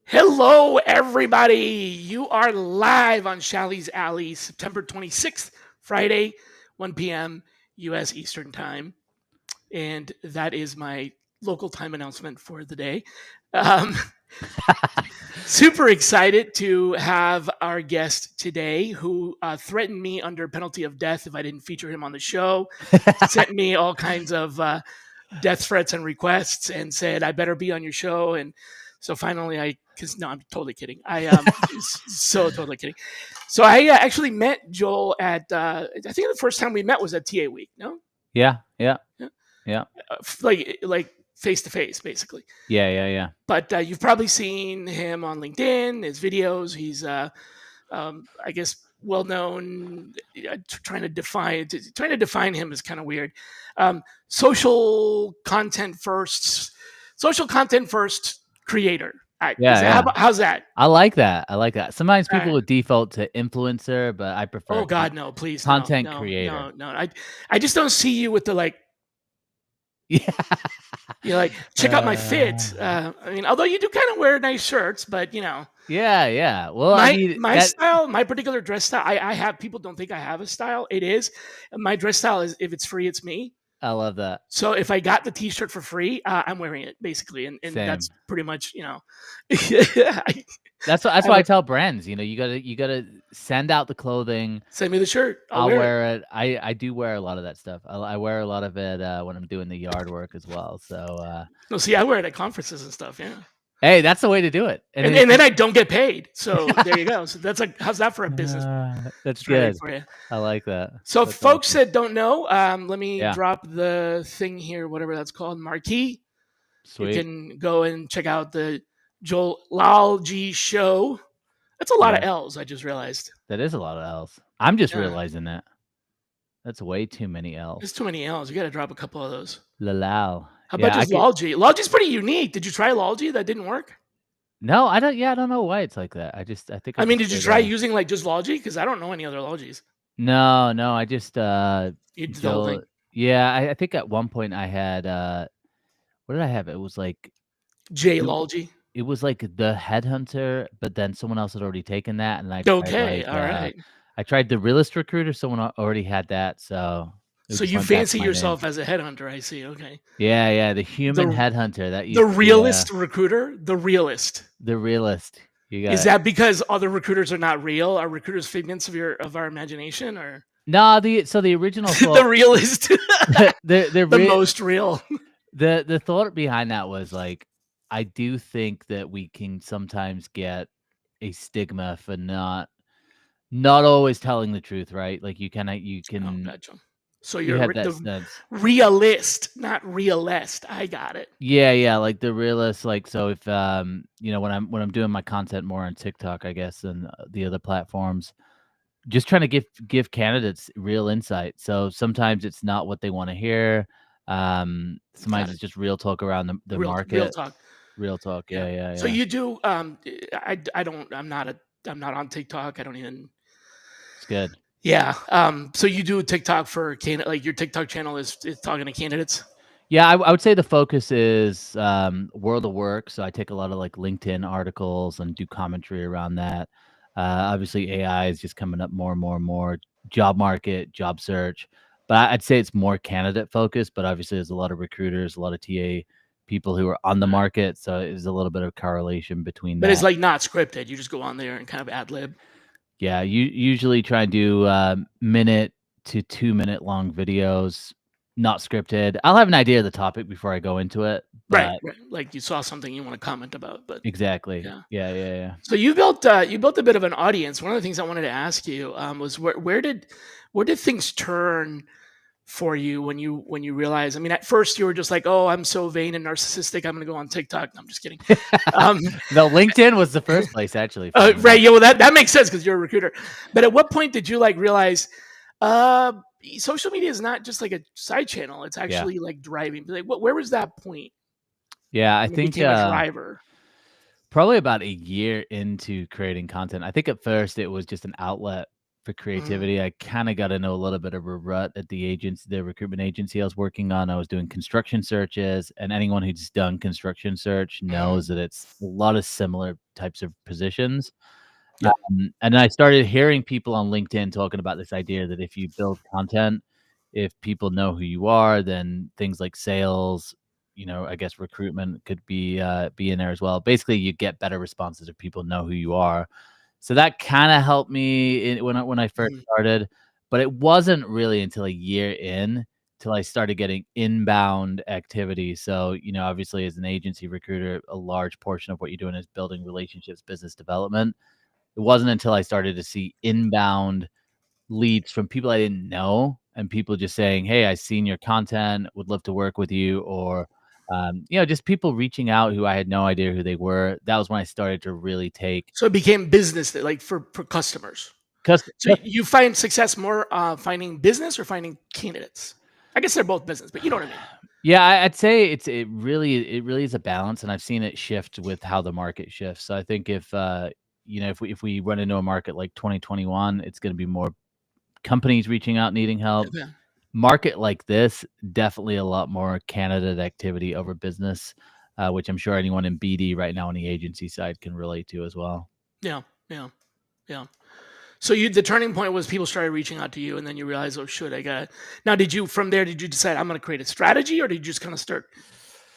Hello, everybody. You are live on Shally's Alley, September 26th, Friday, 1 p.m. U.S. Eastern Time. And that is my local time announcement for the day. Super excited to have our guest today who threatened me under penalty of death if I didn't feature him on the show, sent me all kinds of death threats and requests and said, I better be on your show. And so finally I'm totally kidding. So totally kidding. So I actually met Joel at, I think the first time we met was at TA Week, no? Yeah. Like face to face, basically. Yeah. But you've probably seen him on LinkedIn, his videos. He's, I guess, well known. Trying to define him is kind of weird. Social content first creator. How's that? I like that. Sometimes people would default to influencer, but I prefer. Oh God, no! Please, content creator. No. I just don't see you with the like. Yeah. You're like, check out my fit. I mean, although you do kind of wear nice shirts, but you know. Yeah. Well, my style, my particular dress style, I have, people don't think I have a style. It is. My dress style is, if it's free, it's me. I love that. So if I got the t-shirt for free, I'm wearing it basically. And that's pretty much, you know. That's why I tell brands, you gotta send out the clothing. Send me the shirt. I'll wear it. I do wear a lot of that stuff. I wear a lot of it when I'm doing the yard work as well. So no, see, I wear it at conferences and stuff. Yeah. Hey, that's the way to do it. And then I don't get paid. So there you go. So that's like, how's that for a business? That's good. For you. I like that. So that's folks awesome. That don't know, let me drop the thing here, whatever that's called, marquee. Sweet. You can go and check out the Joel Lalgee show. That's a lot of L's, I just realized. That is a lot of L's. I'm just realizing that. That's way too many L's. There's too many L's. You got to drop a couple of those. Lalal. How about just Lalgee? Lalgee's pretty unique. Did you try Lalgee? That didn't work? No, I don't. Yeah, I don't know why it's like that. I think. I mean, did you try using like just Lalgee? Because I don't know any other Lalgees. No. I just. You did the whole thing. Yeah, I think at one point I had. What did I have? It was like. J Lalgee. It was like the Headhunter, but then someone else had already taken that, and I. Okay, all right. I tried the Realist Recruiter. Someone already had that, so. So you fancy yourself as a headhunter, I see. Okay. Yeah, the human headhunter. The realist recruiter? The realist. The realist. You got Is that because other recruiters are not real? Are recruiters figments of our imagination, or? No, the original thought, the realist. the most real. The thought behind that was like, I do think that we can sometimes get a stigma for not always telling the truth, right? Like you can. Oh, gotcha. So you're the realist, not realist. I got it. Yeah, like the realist. Like, so if when I'm doing my content more on TikTok, I guess, and the other platforms, just trying to give candidates real insight. So sometimes it's not what they want to hear. Sometimes it's just real talk around the market. Real talk. Yeah. So you do. I'm not on TikTok. I don't even. It's good. Yeah. So you do TikTok for like your TikTok channel is talking to candidates? Yeah, I would say the focus is world of work. So I take a lot of like LinkedIn articles and do commentary around that. Obviously, AI is just coming up more and more. Job market, job search. But I'd say it's more candidate focused. But obviously, there's a lot of recruiters, a lot of TA people who are on the market. So there's a little bit of correlation between that. But it's like not scripted. You just go on there and kind of ad lib. Yeah, you usually try and do minute to 2 minute long videos, not scripted. I'll have an idea of the topic before I go into it. Right. Like you saw something you want to comment about, but exactly. Yeah. So you built a bit of an audience. One of the things I wanted to ask you was where did things turn for you when you realize? I mean, at first you were just like, "Oh, I'm so vain and narcissistic. I'm going to go on TikTok." No, I'm just kidding. Um, No, LinkedIn was the first place, actually, funny enough. right? Yeah, well, that makes sense because you're a recruiter. But at what point did you like realize, uh, social media is not just like a side channel; it's Yeah. actually like driving. Like, where was that point Yeah, I when it think, became a driver? probably about a year into creating content. I think at first it was just an outlet for Mhm. creativity. I kinda got into a little bit of a rut at the recruitment agency I was working on. I was doing construction searches, and anyone who's done construction search knows Mhm. that it's a lot of similar types of positions. Yep. And then I started hearing people on LinkedIn talking about this idea that if you build content, if people know who you are, then things like sales, I guess recruitment could be in there as well. Basically, you get better responses if people know who you are. So that kind of helped me when I first Mhm. started, but it wasn't really until a year in till I started getting inbound activity. So, obviously as an agency recruiter, a large portion of what you're doing is building relationships, business development. It wasn't until I started to see inbound leads from people I didn't know and people just saying, "Hey, I seen your content, would love to work with you," or, just people reaching out who I had no idea who they were. That was when I started to really take So it became business that, like, for customers. cus So you find success more finding business or finding candidates? I guess they're both business, but you know what I mean. Yeah, I'd say it really is a balance, and I've seen it shift with how the market shifts. So I think if we run into a market like 2021, it's gonna be more companies reaching out needing help. Okay. Market like this, definitely a lot more candidate activity over business, which I'm sure anyone in BD right now on the agency side can relate to as well. Yeah, yeah, yeah. So the turning point was people started reaching out to you, and then you realized, oh shoot, I got. Now, did you decide I'm going to create a strategy, or did you just kind of start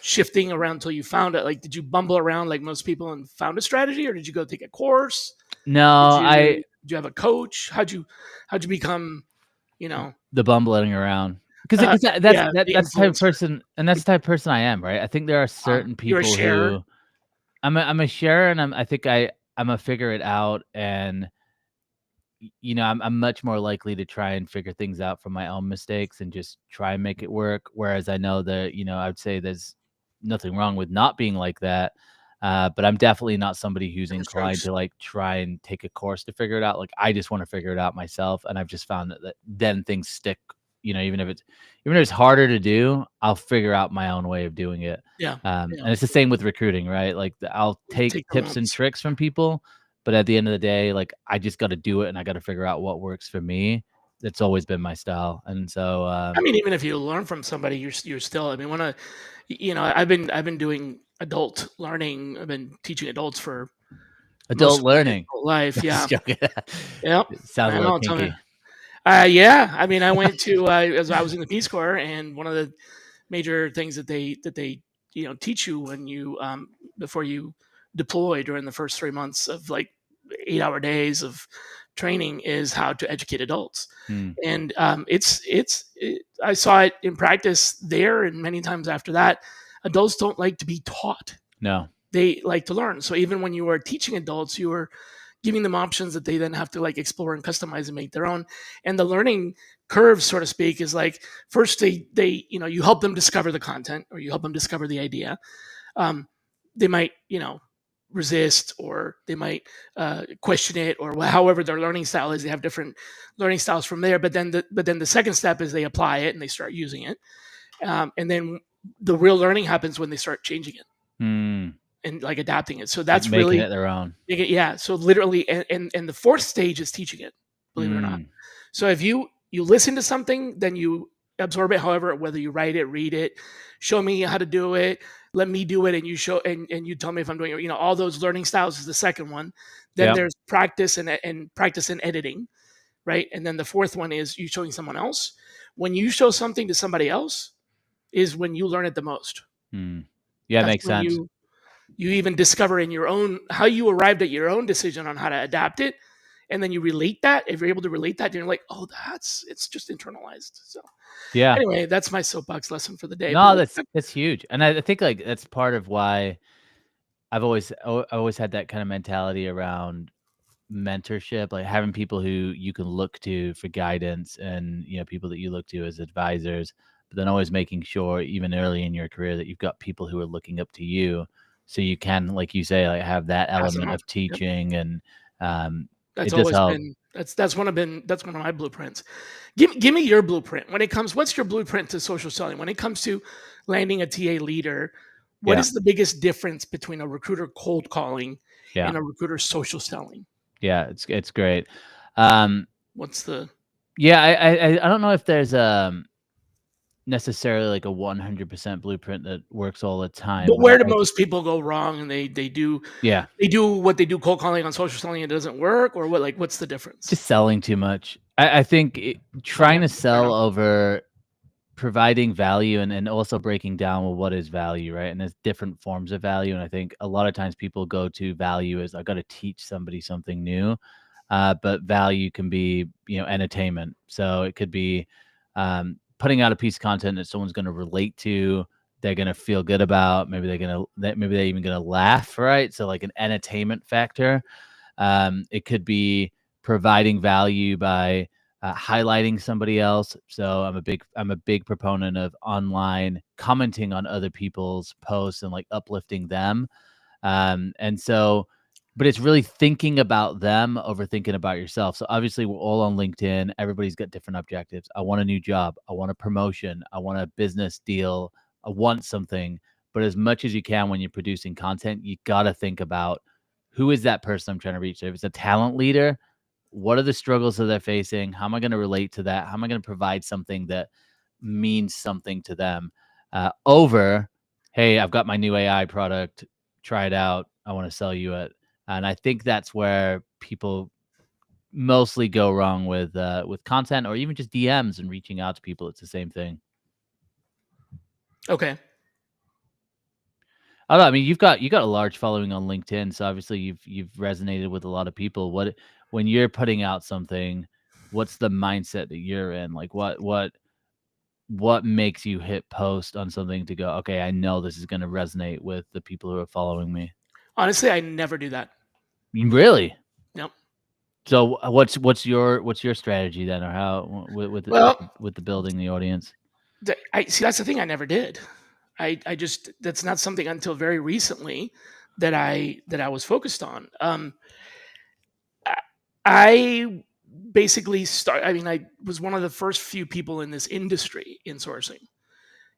shifting around until you found it? Like, did you bumble around like most people and found a strategy, or did you go take a course? No, Did you have a coach? How'd you become? You know, the bumbling around because uh, because that's yeah, the that's the type of influencer. person and that's the type of person I am, right? I think there are certain You're a people sharer. who I'm a sharer and I'm a figure it out and I'm much more likely to try and figure things out from my own mistakes and just try and make it work. Whereas I know that, I would say there's nothing wrong with not being like that. But I'm definitely not somebody who's Different inclined strokes. to like try and take a course to figure it out. Like I just want to figure it out myself. And I've just found that then things stick, even if it's harder to do, I'll figure out my own way of doing it. Yeah, yeah. And it's the same with recruiting, right? Like I'll You take take the tips and lumps. tricks from people, but at the end of the day, like, I just gotta do it, and I gotta figure out what works for me. That's always been my style, and so, I mean, even if you learn from somebody, you're still. I mean, I've been doing adult learning. I've been teaching adults for most adult of my learning. adult life. Just Yeah. joking. Yep. It sounds a I little know. Tell me. kinky. Yeah. I mean, I went to as I was in the Peace Corps, and one of the major things that they teach you when you before you deploy during the first 3 months of like 8-hour days of training is how to educate adults. Hmm. And I saw it in practice there, and many times after that, adults don't like to be taught; No. they like to learn. So even when you are teaching adults, you are giving them options that they then have to like explore and customize and make their own. And the learning curve, so to speak, is like first they you help them discover the content or you help them discover the idea. um, they might resist, or they might question it, or however their learning style is. They have different learning styles from there. But then the second step is they apply it and they start using it. And then the real learning happens when they start changing it Hmm. and like adapting it. So Like, that's making really it their own. yeah. So literally, and the fourth stage is teaching it, believe it or not. Hmm. So if you listen to something, then you absorb it. However, whether you write it, read it, show me how to do it, let me do it, and you show and you tell me if I'm doing it. All those learning styles is the second one. Then Yep. there's practice and practice and editing, right? And then the fourth one is you showing someone else. When you show something to somebody else, is when you learn it the most. Hmm. Yeah, That's makes when sense. you even discover in your own how you arrived at your own decision on how to adapt it, and then you relate that. If you're able to relate that, you're like, oh, it's just internalized. So Yeah. anyway, that's my soapbox lesson for the day. But No, that's huge, and I think, like, that's part of why I always had that kinda mentality around mentorship, like having people who you can look to for guidance, and people that you look to as advisors, but then always making sure even early in your career that you've got people who are looking up to you, so you can, like you say, like have that Pass it element on. of Yep. teaching, and That's it does always help. been that's one of my blueprints. Give me your blueprint when it comes. What's your blueprint to social selling when it comes to landing a TA leader? What Yeah, is the biggest difference between a recruiter cold calling yeah, and a recruiter social selling? yeah. It's great. Um, What's the yeah, I don't know if there's necessarily like a 100% blueprint that works all the time, but but where do most people go wrong and yeah, they do what they do cold calling on social selling and it doesn't work, or what, like what's the difference? just selling too much. I think Okay, trying to fair sell enough. over providing value, and also breaking down, well, what is value, right? And there's different forms of value. And I think a lot of times people go to value as, I got to teach somebody something new. But value can be, entertainment. So it could be putting out a piece of content that someone's going to relate to, they're going to feel good about, maybe they're even going to laugh, right? So like an entertainment factor. It could be providing value by highlighting somebody else. So I'm a big proponent of online commenting on other people's posts and like uplifting them. And so, but it's really thinking about them over thinking about yourself. So obviously we're all on LinkedIn. Everybody's got different objectives. I want a new job. I want a promotion. I want a business deal. I want something. But as much as you can when you're producing content, you got to think about, who is that person I'm trying to reach? So if it's a talent leader, what are the struggles that they're facing? How am I going to relate to that? How am I going to provide something that means something to them? Over, hey, I've got my new AI product, try it out, I want to sell you it. And I think that's where people mostly go wrong with content, or even just DMs and reaching out to people. It's the same thing. Okay. Although, I mean, you got a large following on LinkedIn, so obviously you've resonated with a lot of people. What, when you're putting out something, what's the mindset that you're in? Like what makes you hit post on something to go, okay, I know this is going to resonate with the people who are following me? Honestly, I never do that. Really? Nope. So what's your strategy then, or how Well, with the building the audience? I see. That's the thing. I never did. I just that's not something until very recently that I was focused on. I I basically start. I mean, I was one of the first few people in this industry in sourcing.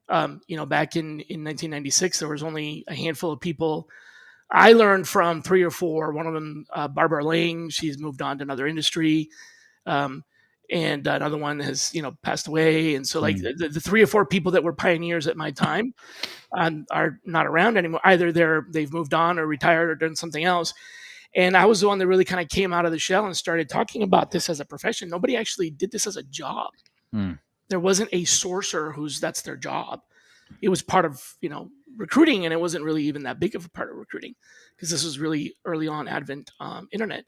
Back in 1996, there was only a handful of people. I learned from three or four. One of them, Barbara Lang, she's moved on to another industry. Um, and another one has passed away, and so like Mm, the three or four people that were pioneers at my time are not around anymore. Either they've moved on or retired or done something else. And I was the one that really kind of came out of the shell and started talking about this as a profession. Nobody actually did this as a job. mm, There wasn't a sourcer who's that's their job. It was part of recruiting, and it wasn't really even that big of a part of recruiting because this was really early on advent internet.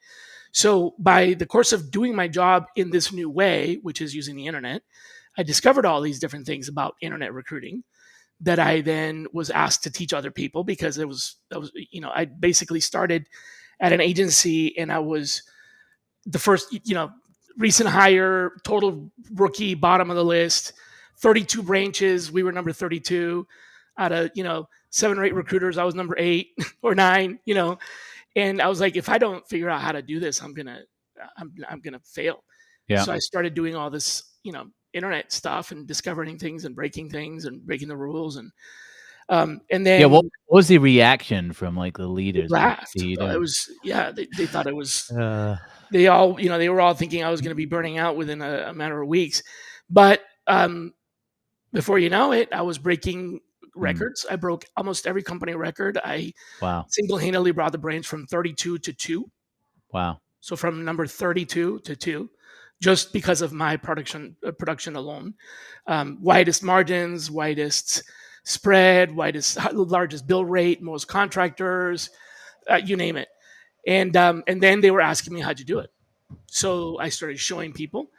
So by the course of doing my job in this new way, which is using the internet, I discovered all these different things about internet recruiting that I then was asked to teach other people because I basically started at an agency, and I was the first recent hire, total rookie, bottom of the list, 32 branches. We were number 32 out of 7 or 8 recruiters. I was number 8 or 9. And I was like, if I don't figure out how to do this, I'm gonna fail. yeah. So I started doing all this, internet stuff and discovering things and breaking the rules, and Yeah, then what was the reaction from, like, the they leaders when they laughed. see you It doing? was yeah, they thought it was Uh, they were all thinking I was going to be burning out within a matter of weeks, but before you know it, I was breaking mm, records. I broke almost every company record. I wow, single-handedly brought the branch from 32 to 2. wow, So from number 32 to 2, just because of my production alone. Widest margins, widest spread, largest bill rate, most contractors, you name it. And then they were asking me, how'd you do it? So I started showing people,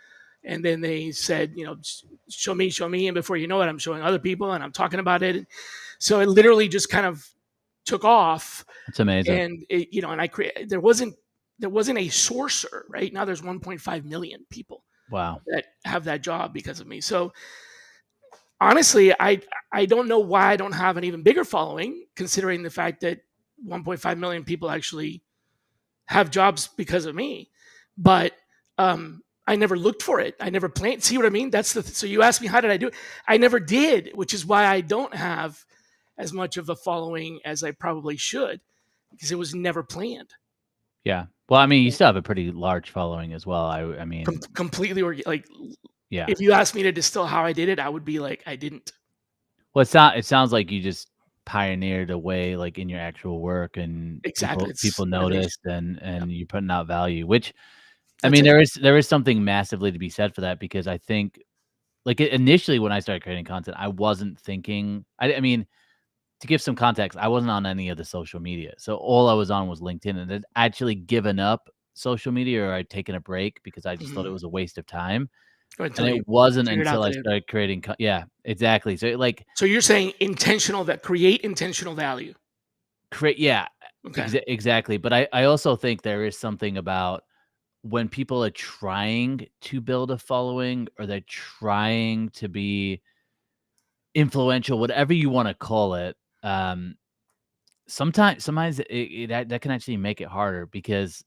and then they said, show me. And before you know it, I'm showing other people and I'm talking about it. So it literally just kind of took off. that's amazing. And and I create, there wasn't there wasn't a sourcer, right? Now there's 1.5 million people Wow. that have that job because of me. So honestly, I don't know why I don't have an even bigger following, considering the fact that 1.5 million people actually have jobs because of me. But I never looked for it. I never planned. See what I mean? That's the so you asked me how did I do it? I never did, which is why I don't have as much of a following as I probably should, because it was never planned. Yeah. Well, I mean, you still have a pretty large following as well. I mean, Completely, like yeah. if you asked me to distill how I did it, I would be like, I didn't. Well, it sounds like you just pioneered a way, like, in your actual work, and Exactly. people It's innovation. noticed, and Yep. you're putting out value, which, I That's mean, it. there is something massively to be said for that, because I think, like, initially when I started creating content, I wasn't thinking, I mean, to give some context, I wasn't on any of the social media. So all I was on was LinkedIn, and I'd actually given up social media, or I'd taken a break because I just thought it Mhm. was a waste of time. And Until you it wasn't figured out until I that it started creating yeah, exactly. So, like, so you're saying intentional that create intentional value. create yeah, Okay. exactly. But I also think there is something about when people are trying to build a following, or they're trying to be influential, whatever you wanna call it, sometimes that can actually make it harder, because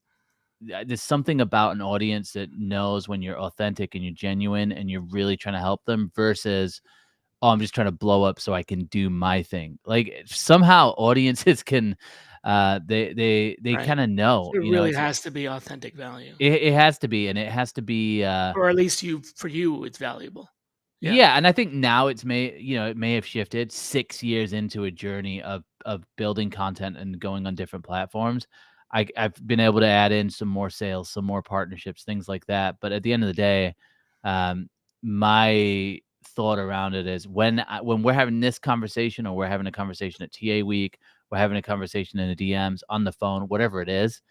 there's something about an audience that knows when you're authentic and you're genuine and you're really trying to help them, versus, "Oh, I'm just trying to blow up so I can do my thing." Like, somehow audiences can, they Right. kinda know, It you know, really has to be authentic value, it has to be, and it has to be, or at least for you, it's valuable. Yeah. yeah, and I think now it may have shifted 6 years into a journey of building content and going on different platforms. I've been able to add in some more sales, some more partnerships, things like that, but at the end of the day, um, my thought around it is, when we're having this conversation, or we're having a conversation at TA week, we're having a conversation in the DMs, on the phone, whatever it is,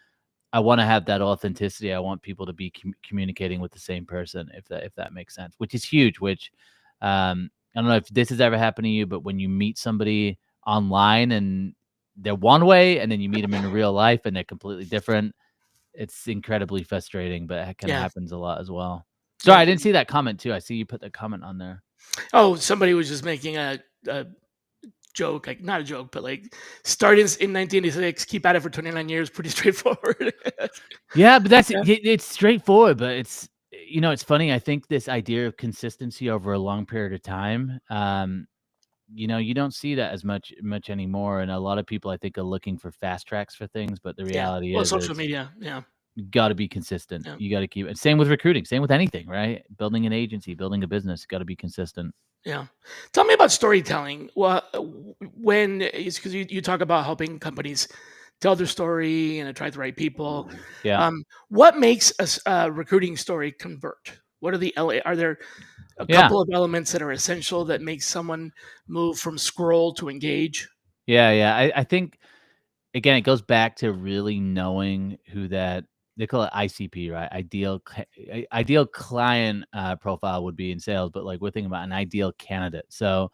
I wanna have that authenticity. I want people to be communicating with the same person, if that makes sense, which is huge, which, I don't know if this has ever happened to you, but when you meet somebody online and they're one way, and then you meet them in real life and they're completely different, it's incredibly frustrating, but it kinda Yeah. happens a lot as well. Sorry, Yep. I didn't see that comment too. I see you put that comment on there. Oh, somebody was just making a joke, like not a joke, but like started in 1986, keep at it for 29 years, pretty straightforward. Yeah, but Yeah. it's straightforward, but it's funny. I think this idea of consistency over a long period of time, you don't see that as much anymore, and a lot of people, I think, are looking for fast tracks for things, but the Yeah. reality Well, is social is media. Yeah. you gotta be consistent. Yeah. You gotta keep it. Same with recruiting, same with anything, right? Building an agency, building a business, gotta be consistent. Yeah. Tell me about storytelling. Well, when is because you talk about helping companies tell their story and attract the right people. Yeah. What makes a recruiting story convert? What are are there a Yeah. couple of elements that are essential that makes someone move from scroll to engage? Yeah. I think, again, it goes back to really knowing who that, they call it ICP, right? Ideal client, profile would be in sales, but, like, we're thinking about an ideal candidate. So,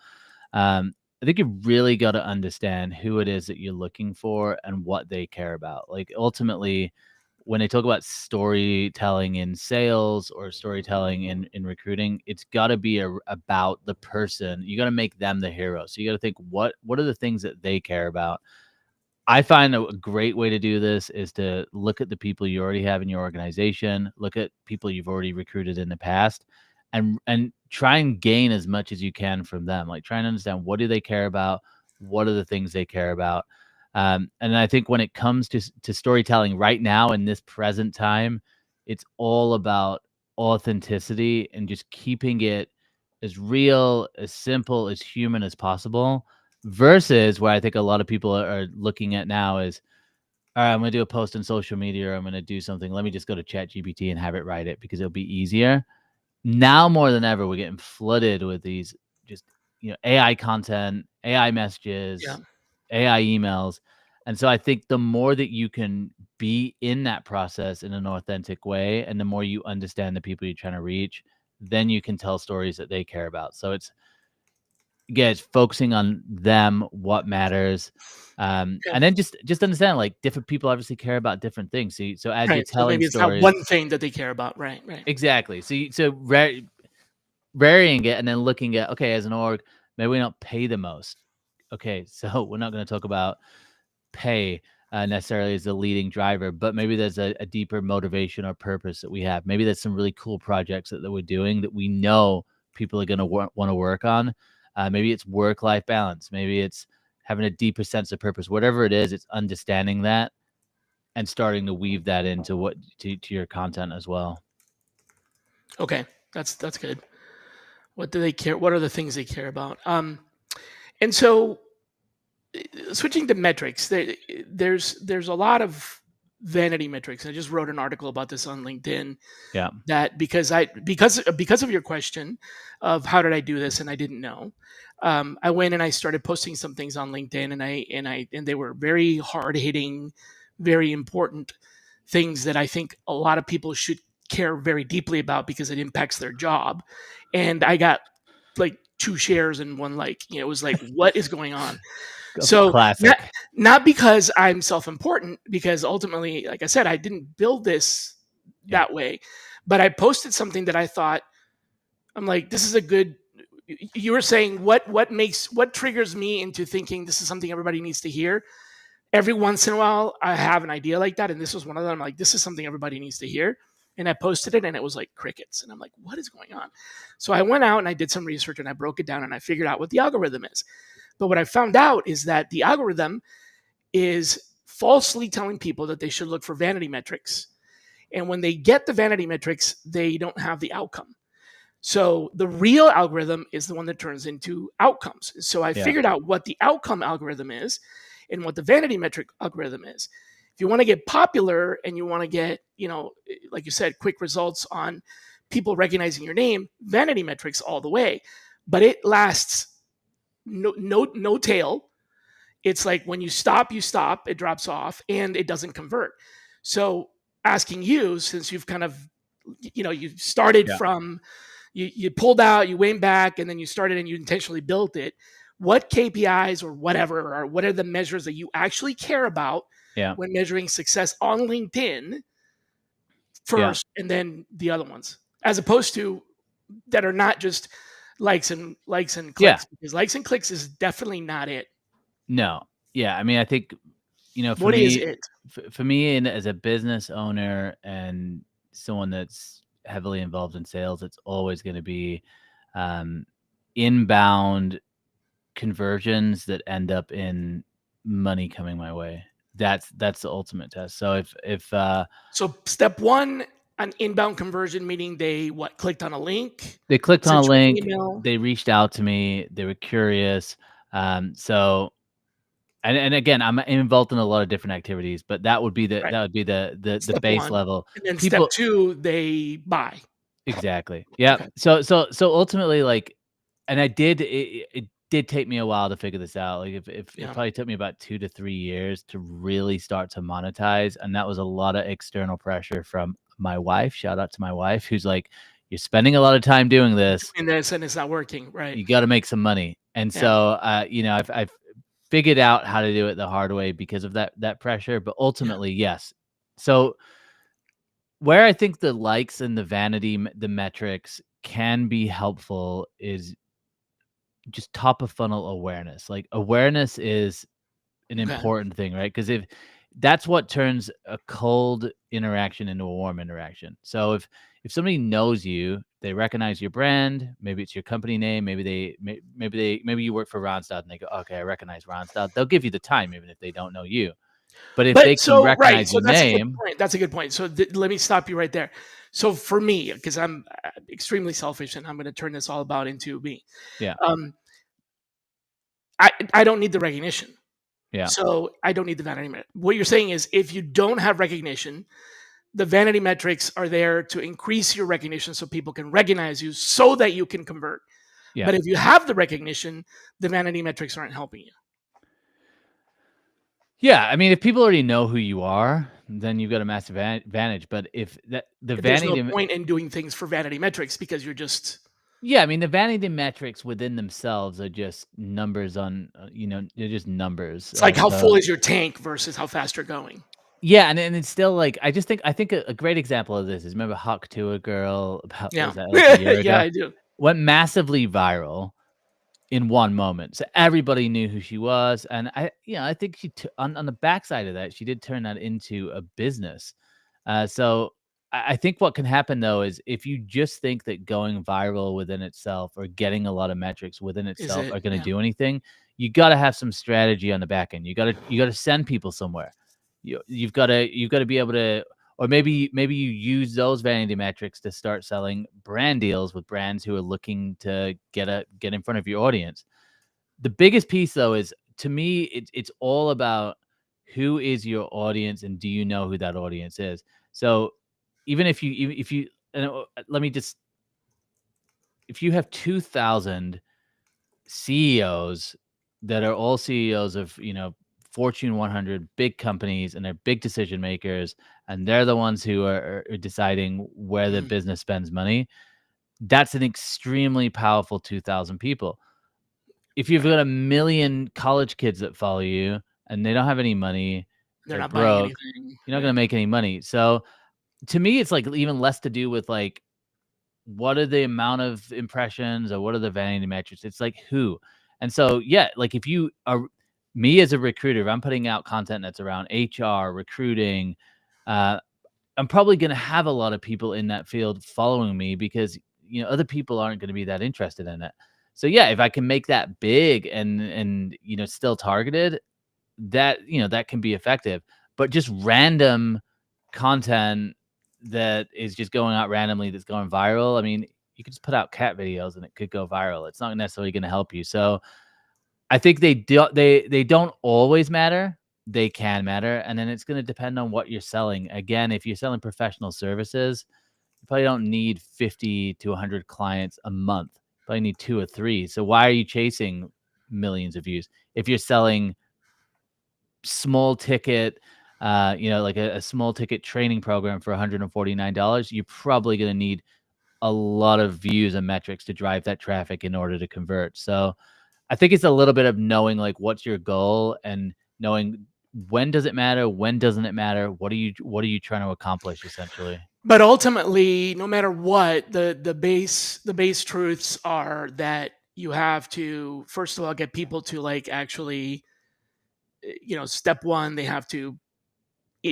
I think you really got to understand who it is that you're looking for and what they care about. Like, ultimately, when they talk about storytelling in sales, or storytelling in recruiting, it's got to be about the person. You got to make them the hero. So you got to think, what are the things that they care about. I find a great way to do this is to look at the people you already have in your organization, look at people you've already recruited in the past, and try and gain as much as you can from them. Like, try and understand, what do they care about? What are the things they care about? And I think when it comes to storytelling right now in this present time, it's all about authenticity and just keeping it as real, as simple, as human as possible. Versus where I think a lot of people are looking at now is, "All right, I'm gonna do a post on social media, or I'm gonna do something. Let me just go to ChatGPT and have it write it because it'll be easier." Now more than ever, we're getting flooded with these, just, AI content, AI Yeah. messages, AI emails, and so I think the more that you can be in that process in an authentic way, and the more you understand the people you're trying to reach, then you can tell stories that they care about. So yeah, it's focusing on them, what matters, and Okay. then just understand like different people obviously care about different things. So as you're Right. So telling maybe it's not stories, one thing that they care about. Right. Right. exactly. Varying it and then looking at, okay, as an org, maybe we don't pay the most. Okay, so we're not going to talk about pay necessarily as the leading driver, but maybe there's a deeper motivation or purpose that we have. Maybe there's some really cool projects that we're doing that we know people are going to want to work on. Maybe it's work-life balance. Maybe it's having a deeper sense of purpose. Whatever it is, it's understanding that and starting to weave that into to your content as well. Okay. That's good. What do they care? What are the things they care about? And so switching to metrics, there's a lot of vanity metrics. I just wrote an article about this on LinkedIn Yeah. that because of your question of how did I do this and I didn't know. I went and I started posting some things on LinkedIn and they were very hard hitting, very important things that I think a lot of people should care very deeply about because it impacts their job. And I got like two shares and one like. It was like, what is going on? So not Classic. not because I'm self-important, because ultimately, like I said, I didn't build this Yeah. that way, but I posted something that I thought, I'm like, this is a good. You were saying what triggers me into thinking this is something everybody needs to hear. Every once in a while, I have an idea like that, and this was one of them. I'm like, this is something everybody needs to hear, and I posted it, and it was like crickets, and I'm like, what is going on? So I went out and I did some research and I broke it down and I figured out what the algorithm is. But what I found out is that the algorithm is falsely telling people that they should look for vanity metrics. And when they get the vanity metrics, they don't have the outcome. So the real algorithm is the one that turns into outcomes. So I Yeah. figured out what the outcome algorithm is and what the vanity metric algorithm is. If you want to get popular and you want to get, like you said, quick results on people recognizing your name, vanity metrics all the way. But it lasts no tail. It's like when you stop, it drops off, and it doesn't convert. So asking you, since you've kind of, you started Yeah. from, you pulled out, you went back, and then you started and you intentionally built it. What KPIs or whatever, or what are the measures that you actually care about Yeah. when measuring success on LinkedIn Yeah. first, and then the other ones, as opposed to that are not just likes and Yeah. clicks, because likes and clicks is definitely not it. No. Yeah. I mean, I think, for What is me, it? for me, and as a business owner and someone that's heavily involved in sales, it's always going to be um, inbound conversions that end up in money coming my way. That's the ultimate test. So if So step one, an inbound conversion, meaning they what clicked on a link, they clicked on sent a you an link, email. they reached out to me, they were curious, so and again, I'm involved in a lot of different activities, but that would be Right. the Step base one. level. And then step People two, they buy. exactly. Yeah. Okay. So ultimately, like, and it did take me a while to figure this out. Like, if it Yeah. probably took me about 2 to 3 years to really start to monetize, and that was a lot of external pressure from my wife. Shout out to my wife, who's like, "You're spending a lot of time doing this. And this and it's not working. Right. You gotta make some money." And Yeah. so, I've figured out how to do it the hard way because of that pressure, but Yeah. ultimately, yes. So, where I think the likes and the vanity the metrics can be helpful is just top of funnel awareness. Like, awareness is an Okay. important thing, right? Because if that's what turns a cold interaction into a warm interaction. So if somebody knows you, they recognize your brand, maybe it's your company name, maybe you work for Ronstadt and they go, okay, I recognize Ronstadt. They'll give you the time even if they don't know you. But if they But can so right, recognize so your that's a good name, point. That's a good point. So let me stop you right there. So for me, because I'm extremely selfish, and I'm going to turn this all about into me. yeah, Um, I don't need the recognition, yeah, so I don't need the vanity metric. What you're saying is, if you don't have recognition, the vanity metrics are there to increase your recognition, so people can recognize you, so that you can convert. yeah. But if you have the recognition, the vanity metrics aren't helping you. Yeah, I mean, if people already know who you are, then you've got a massive advantage. But if the There's no vanity, point in doing things for vanity metrics because you're just Yeah, I mean, the vanity metrics within themselves are just numbers on, they're just numbers. It's like how So full is your tank versus how fast you're going. yeah, and it's still like I think a great example of this is remember Hawk Tuah girl about what Yeah. was that like a year Yeah, ago? I do. Went massively viral in one moment. So everybody knew who she was, and I think on the backside of that, she did turn that into a business. So I think what can happen though is if you just think that going viral within itself or getting a lot of metrics within Is itself it? are going to Yeah. do anything, you got to have some strategy on the back end. You got to send people somewhere. You've got to be able to, or maybe you use those vanity metrics to start selling brand deals with brands who are looking to get in front of your audience. The biggest piece though is, to me, it's all about who is your audience and do you know who that audience is. So even if you and let me just if you have 2,000 CEOs that are all CEOs of, Fortune 100 big companies, and they're big decision makers, and they're the ones who are deciding where the Mhm. business spends money. That's an extremely powerful 2,000 people. If you've Right. got a million college kids that follow you and they don't have any money, They're they're not buying broke, anything. you're not gonna Right. make any money. So to me, it's like even less to do with like what are the amount of impressions or what are the vanity metrics. It's like who. And so yeah, like if you are me as a recruiter, if I'm putting out content that's around HR, recruiting, uh, I'm probably gonna have a lot of people in that field following me because other people aren't gonna be that interested in it. So yeah, if I can make that big and still targeted, that can be effective. But just random content that is just going out randomly that's going viral. I mean, you could just put out cat videos and it could go viral. It's not necessarily going to help you. So I think they don't always matter. They can matter, and then it's going to depend on what you're selling. Again, if you're selling professional services, you probably don't need 50 to 100 clients a month. You probably need 2 or 3. So why are you chasing millions of views? If you're selling small ticket, like a small ticket training program for $149, you're probably going to need a lot of views and metrics to drive that traffic in order to convert. So I think it's a little bit of knowing like what's your goal and knowing when does it matter, when doesn't it matter, what are you trying to accomplish essentially. But ultimately, no matter what, the base truths are that you have to first of all get people to like actually, step one, they have to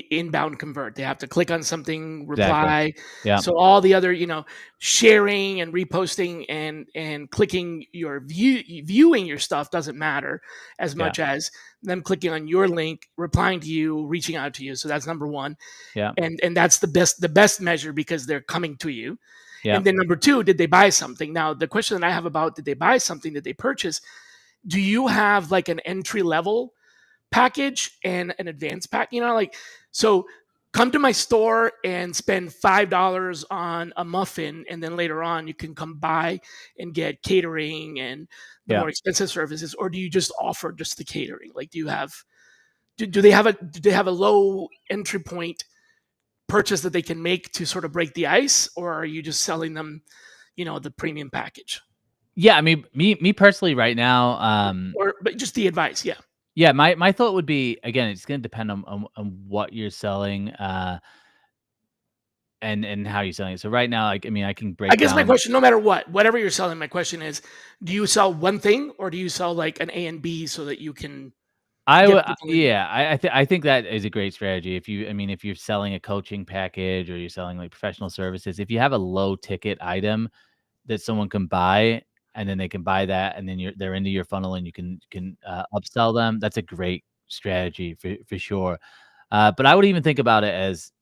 inbound convert. They have to click on something, Exactly. reply. Yeah. So all the other, sharing and reposting and clicking viewing your stuff doesn't matter as Yeah. much as them clicking on your link, replying to you, reaching out to you. So that's number one. Yeah. And that's the best measure because they're coming to you. Yeah. And then number two, did they buy something? Now the question that I have about did they buy something, did they purchase? Do you have like an entry level package and an advanced pack? Like, so come to my store and spend $5 on a muffin, and then later on you can come by and get catering and the Yeah. more expensive services. Or do you just offer just the catering? Like, do they have a low entry point purchase that they can make to sort of break the ice, or are you just selling them, the premium package? Yeah, I mean, me personally right now, Or but just the advice, yeah. yeah, my thought would be, again, it's gonna depend on what you're selling, and how you're selling it. So right now, like, I mean, I can I break guess my down. question, no matter what, whatever you're selling, my question is, do you sell one thing or do you sell like an A and B so that you can I get would, people in? yeah, I think that is a great strategy. If you're selling a coaching package or you're selling like professional services, if you have a low ticket item that someone can buy, and then they can buy that, and then they're into your funnel, and you can upsell them. That's a great strategy for sure. But I would even think about it as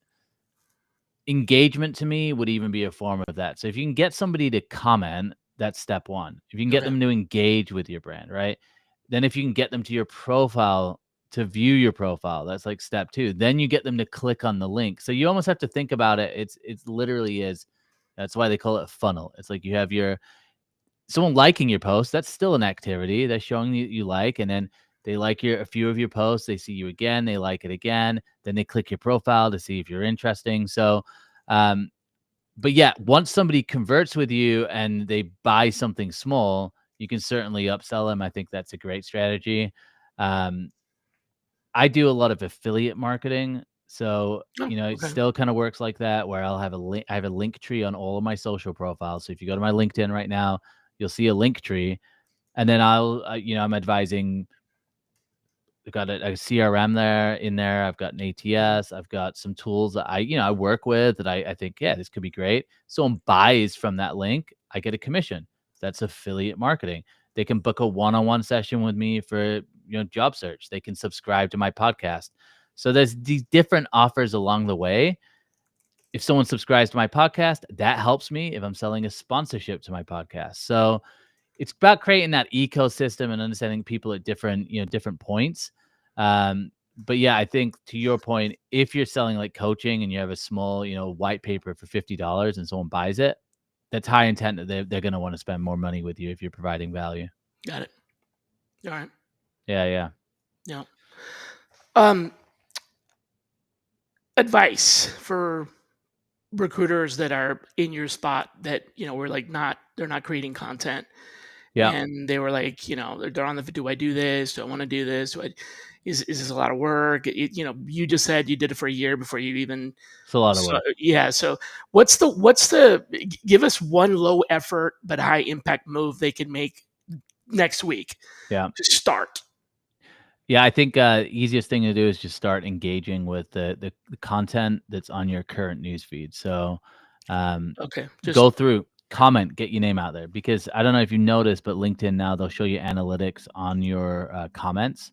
engagement. To me, would even be a form of that. So if you can get somebody to comment, that's step one. If you can get Okay. them to engage with your brand, right? Then if you can get them to your profile to view your profile, that's like step two. Then you get them to click on the link. So you almost have to think about it. It's literally is. That's why they call it a funnel. It's like you have your someone liking your post. That's still an activity. That's showing you like, and then they like a few of your posts. They see you again. They like it again. Then they click your profile to see if you're interesting. So, um, but yeah, once somebody converts with you and they buy something small, you can certainly upsell them. I think that's a great strategy. Um, I do a lot of affiliate marketing, so, Oh, it okay. still kinda works like that where I'll have a link I have a link tree on all of my social profiles, so if you go to my LinkedIn right now, you'll see a link tree, and then I'm advising. I've got a CRM there. I've got an Mhm. ATS. I've got some tools that I work with that I think, yeah, this could be great. Someone buys from that link, I get a commission. That's affiliate marketing. They can book a one-on-one session with me for, job search. They can subscribe to my podcast. So there's these different offers along the way. If someone subscribes to my podcast, that helps me if I'm selling a sponsorship to my podcast. So it's about creating that ecosystem and understanding people at different points. But yeah, I think to your point, if you're selling like coaching and you have a small, white paper for $50 and someone buys it, that's high intent that they're going to want to spend more money with you if you're providing value. Got it. All right. Yeah, yeah, Yeah. Um, advice for recruiters that are in your spot that were like they're not creating content, yeah. and they were like, they're on the, do I do this? Do I want to do this? Is this a lot of work? You just said you did it for a year before you even. It's a lot of So work. yeah. So give us one low effort but high impact move they can make next week Yeah. to start. Yeah, I think easiest thing to do is just start engaging with the content that's on your current newsfeed. So um, Okay. go Just through, comment, get your name out there because I don't know if you noticed, but LinkedIn now they'll show you analytics on your comments.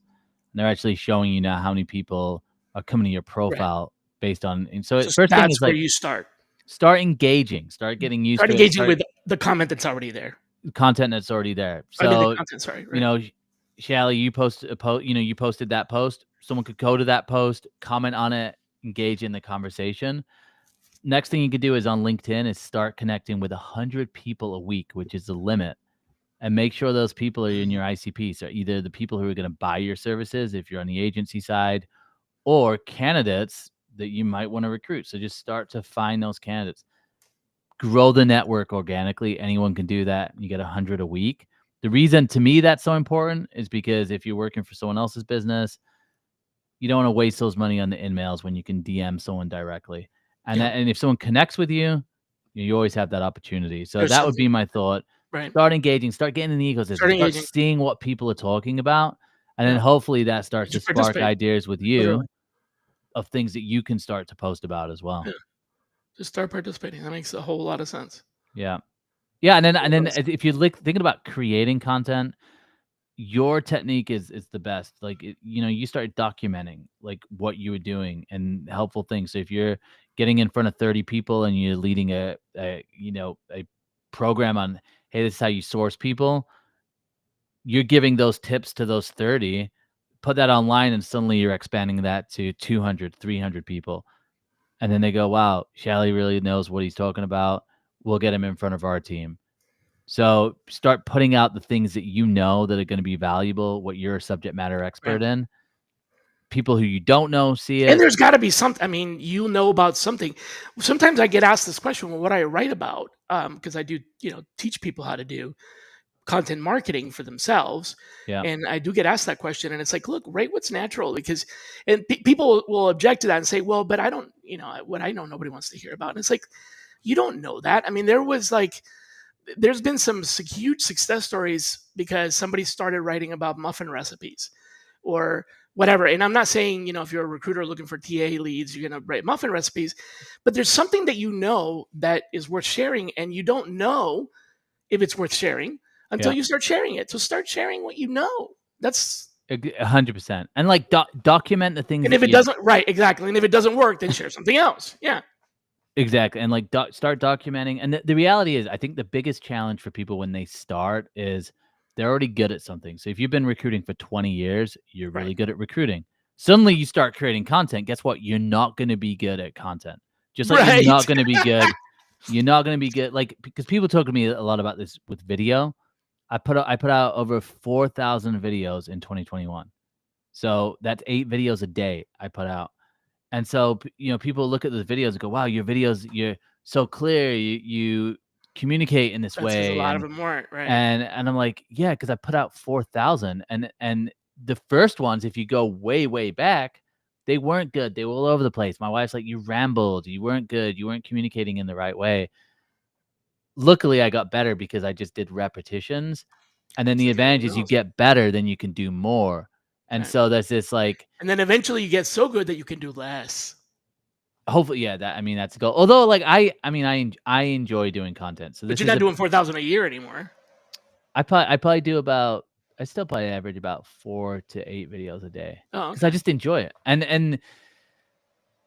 And they're actually showing you now how many people are coming to your right. profile based on. And so So first thing that's is where like you start. start engaging, start getting used Start to it, engaging start with the comment that's already there. content that's already there. I mean, the So content. Sorry. you Right. know, Shally, you post a post, you posted that post. Someone could go to that post, comment on it, engage in the conversation. Next thing you could do is on LinkedIn is start connecting with 100 people a week, which is the limit. And make sure those people are in Mhm. your ICP. So either the people who are going to buy your services if you're on the agency side, or candidates that you might want to recruit. So just start to find those candidates. Grow the network organically. Anyone can do that. You get 100 a week. The reason to me that's so important is because if you're working for someone else's business, you don't want to waste those money on the in-mails when you can DM someone directly. And Yeah. that, and if someone connects with you, you always have that opportunity. So There's that would something. be my thought. Right. Start engaging, start getting in the ecosystem, Start start engaging. seeing what people are talking about. And then Yeah. hopefully that starts to Just spark participate. ideas with Literally. you of things that you can start to post about as Yeah. well. Just start participating. That makes a whole lot of sense. Yeah. Yeah. And then, Whole and lot then of sense. if you're thinking about creating content, your technique is the best. Like, you start documenting like what you were doing and helpful things. So if you're getting in front of 30 people and you're leading a program on, hey, this is how you source people, you're giving those tips to those 30, put that online, and suddenly you're expanding that to 200, 300 people. And then they go, wow, Shally really knows what he's talking about. We'll get him in front of our team. So start putting out the things that you know that are going to be valuable, what you're a subject matter Right. expert in. People who you don't know see And it. there's got to be something. I mean, about something. Sometimes I get asked this question: well, what I write about, because I do, teach people how to do content marketing for themselves. Yeah. And I do get asked that question, and it's like, look, write what's natural, because, and people will object to that and say, well, but I don't, what I know, nobody wants to hear about. And it's like, you don't know that. I mean, there's been some huge success stories because somebody started writing about muffin recipes or whatever. And I'm not saying, if you're a recruiter looking for TA leads, you're going to write muffin recipes, but there's something that that is worth sharing, and you don't know if it's worth sharing until Yeah. you start sharing it. So start sharing what you know. That's 100%. And like document the things And that if it you. doesn't, right, exactly. And if it doesn't work, then share something else. Yeah. Exactly, and like start documenting. And the reality is, I think the biggest challenge for people when they start is they're already good at something. So if you've been recruiting for 20 years, you're Right. really good at recruiting. Suddenly you start creating content. Guess what? You're not going to be good at content. Just like Right. you're not going to be good, like, because people talk to me a lot about this with video. I put out over 4,000 videos in 2021. So that's 8 videos a day I put out. And so, people look at the videos and go, "Wow, your videos, you're so clear. You communicate in this That's because a way." lot of And them weren't, right? and I'm like, "Yeah, because I put out 4,000." And the first ones, if you go way, way back, they weren't good. They were all over the place. My wife's like, "You rambled. You weren't good. You weren't communicating in the right way." Luckily, I got better because I just did repetitions. And then It's the like advantage anything is you else, get better, then you can do more. And right? so there's this, like, And then eventually you get so good that you can do less. hopefully, yeah, that's the goal. Although, like, I enjoy doing content. So But this you're is not a doing 4,000 a year anymore. I probably do about I still probably average about 4 to 8 videos a day Oh, because I okay. just enjoy it. And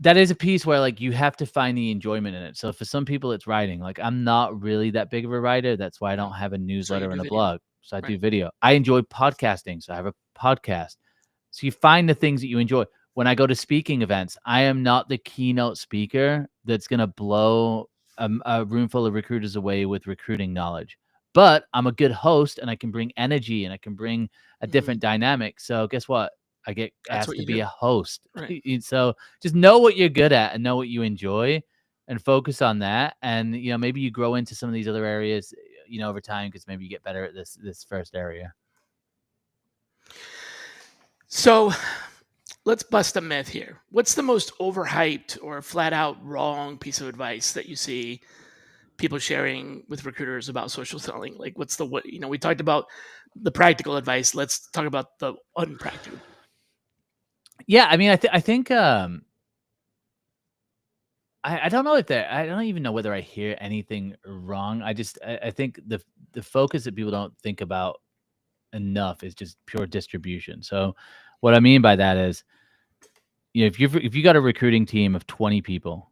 that is a piece where, like, you have to find the enjoyment in it. So for some people, it's writing. Like, I'm not really that big of a writer. That's why I don't have a So you newsletter do and a video, blog. So I right? do video. I enjoy podcasting, so I have a podcast. So you find the things that you enjoy. When I go to speaking events, I am not the keynote speaker that's going to blow a room full of recruiters away with recruiting knowledge. But I'm a good host and I can bring energy and I can bring a Mhm. different dynamic. So guess what? I get That's asked what to you be do, a host. right? So just know what you're good at and know what you enjoy and focus on that. And maybe you grow into some of these other areas, over time because maybe you get better at this first area. So let's bust a myth here. What's the most overhyped or flat out wrong piece of advice that you see people sharing with recruiters about social selling? Like, what's the what? We talked about the practical advice. Let's talk about the unpractical. Yeah, I mean, I think I don't know if I don't even know whether I hear anything wrong. I think the focus that people don't think about enough is just pure distribution. So what I mean by that is, if you got a recruiting team of 20 people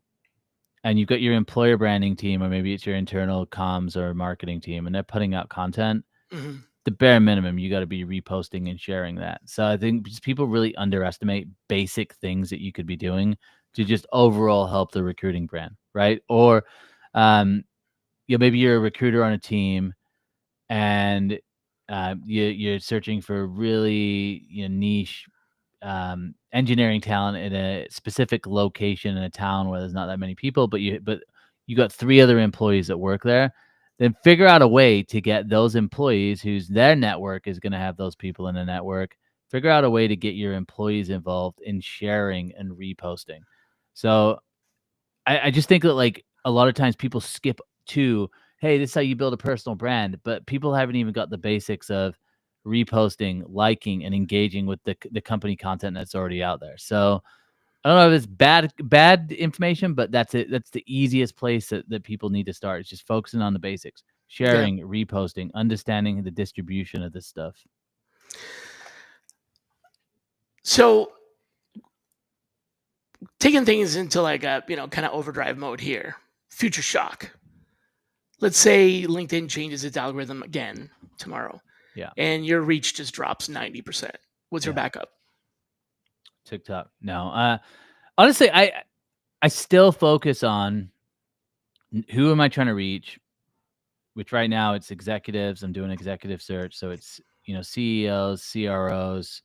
and you've got your employer branding team, or maybe it's your internal comms or marketing team, and they're putting out content, Mhm. the bare minimum, you got to be reposting and sharing that. So I think just people really underestimate basic things that you could be doing to just overall help the recruiting brand, right? Or, um, maybe you're a recruiter on a team and you're searching for really niche engineering talent in a specific location in a town where there's not that many people, but you got 3 other employees that work there. Then figure out a way to get those employees whose their network is going to have those people in the network. Figure out a way to get your employees involved in sharing and reposting. So I just think that, like, a lot of times people skip to, hey, this is how you build a personal brand, but people haven't even got the basics of reposting, liking, and engaging with the company content that's already out there. So I don't know if it's bad information, but that's it. That's the easiest place that people need to start. It's just focusing on the basics, Yeah. sharing, reposting, understanding the distribution of this stuff. So taking things into like a kind of overdrive mode here. Future shock. Let's say LinkedIn changes its algorithm again tomorrow, Yeah, and your reach just drops 90%. What's your yeah. backup? TikTok. No, honestly, I still focus on who am I trying to reach, which right now it's executives. I'm doing executive search. So it's, CEOs, CROs,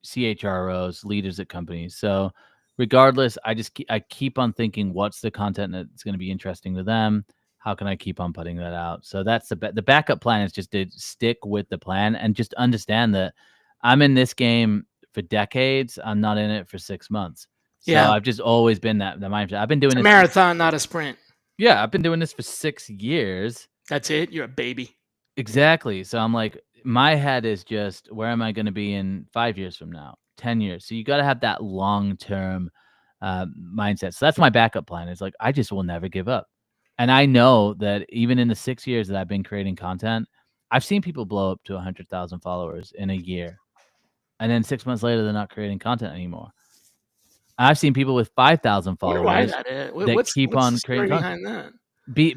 CHROs, leaders at companies. So regardless, I keep on thinking, what's the content that's going to be interesting to them? How can I keep on putting that out? So that's the backup plan is just to stick with the plan and just understand that I'm in this game for decades. I'm not in it for 6 months. So Yeah, I've just always been that the mindset. I've been it's doing a this for marathon, not a sprint. yeah, I've been doing this for 6 years. That's it. You're a baby. Exactly. So I'm like, my head is just, where am I going to be in 5 years from now, 10 years? So you got to have that long term mindset. So that's my backup plan. Is like, I just will never give up. And I know that even in the 6 years that I've been creating content, I've seen people blow up to 100,000 followers in a year. And then 6 months later, they're not creating content anymore. I've seen people with 5,000 I wonder why followers that is. that keep What's the on creating story content behind that?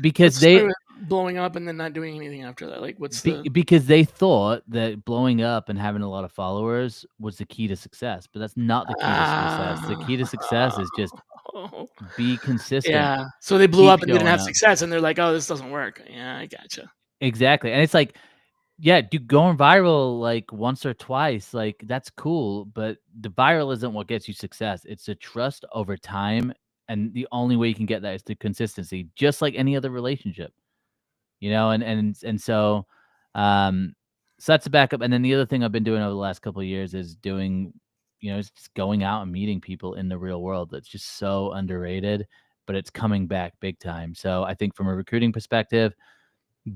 because What's the story they with blowing up and then not doing anything after that? Like, what's the Because they thought that blowing up and having a lot of followers was the key to success, but that's not the key to success. The ah? key to success is just be consistent, Yeah. So they blew keep up and didn't showing have up. success, and they're like, "Oh, this doesn't work." Yeah, I gotcha. Exactly, and it's like Yeah, dude, going viral like once or twice, like that's cool, but the viral isn't what gets you success. It's the trust over time, and the only way you can get that is the consistency, just like any other relationship, you know. And so, um, so that's a backup. And then the other thing I've been doing over the last couple of years is doing, is just going out and meeting people in the real world. That's just so underrated, but it's coming back big time. So I think from a recruiting perspective,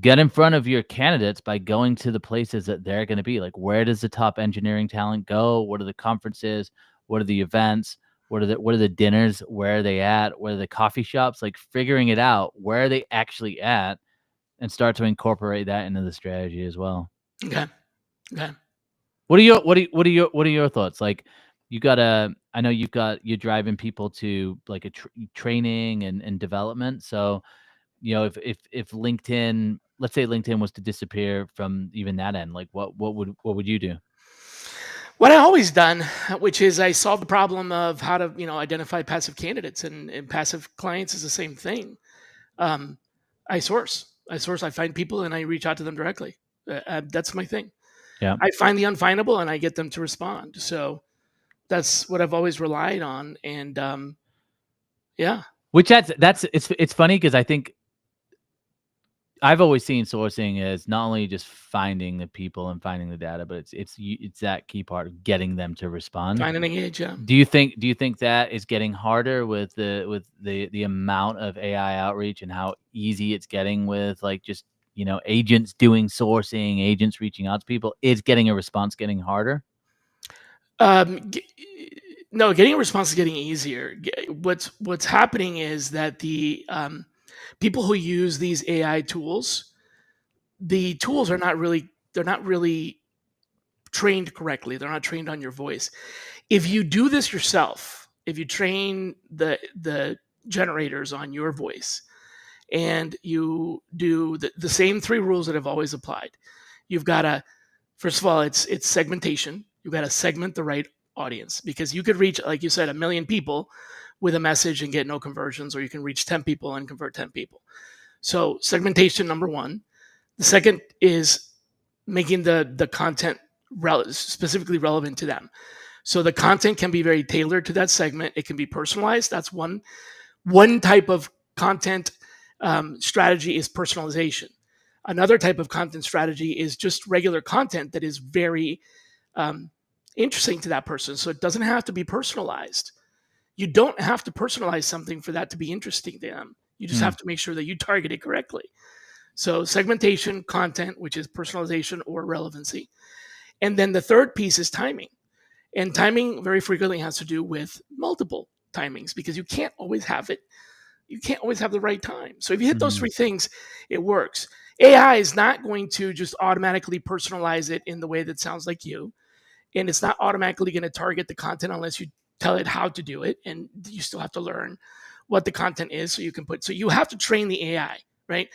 get in front of your candidates by going to the places that they're going to be. Like, where does the top engineering talent go? What are the conferences? What are the events? What are the dinners? Where are they at? Where are the coffee shops? Like, figuring it out. Where are they actually at? And start to incorporate that into the strategy as well. Okay. Okay. What are your thoughts? Like, I know you're driving people to like a training and development. So, if LinkedIn, let's say LinkedIn was to disappear from even that end, like what would you do? What I always done, which is I solved the problem of how to, identify passive candidates, and passive clients is the same thing. Um, I find people and I reach out to them directly. That's my thing. Yeah. I find the unfindable and I get them to respond. So that's what I've always relied on. And yeah, Which it's funny because I think I've always seen sourcing as not only just finding the people and finding the data, but it's that key part of getting them to respond. find and engage. Yeah. Do you think that is getting harder with the amount of AI outreach and how easy it's getting with like just agents doing sourcing, agents reaching out to people? Is getting a response getting harder? Um, g- no, getting a response is getting easier. What's happening is that the people who use these AI tools, the tools are not really they're not really trained correctly. They're not trained on your voice. If you do this yourself, if you train the generators on your voice, and you do the same three rules that have always applied, you've got to, first of all, it's segmentation. You've got to segment the right audience, because you could reach, like you said, a million people with a message and get no conversions, or you can reach 10 people and convert 10 people. So segmentation, number one. The second is making the content specifically relevant to them. So the content can be very tailored to that segment. It can be personalized. That's one type of content strategy is personalization. Another type of content strategy is just regular content that is very um, interesting to that person. So it doesn't have to be personalized. You don't have to personalize something for that to be interesting to them. You just Hmm. have to make sure that you target it correctly. So segmentation, content, which is personalization or relevancy. And then the third piece is timing. And timing very frequently has to do with multiple timings, because you can't always have it. You can't always have the right time. So if you hit those Hmm. three things, it works. AI is not going to just automatically personalize it in the way that sounds like you. And it's not automatically going to target the content unless you tell it how to do it. And you still have to learn what the content is, so you have to train the AI, right?